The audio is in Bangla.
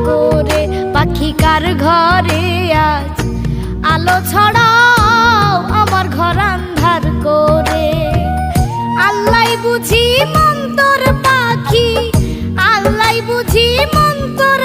করে। পাখি কার ঘরে আজ আলো ছড়াও আমার ঘর আন্ধার করে। আল্লাহ বুঝি মন্তর পাখি, আল্লাহ বুঝি মন্তর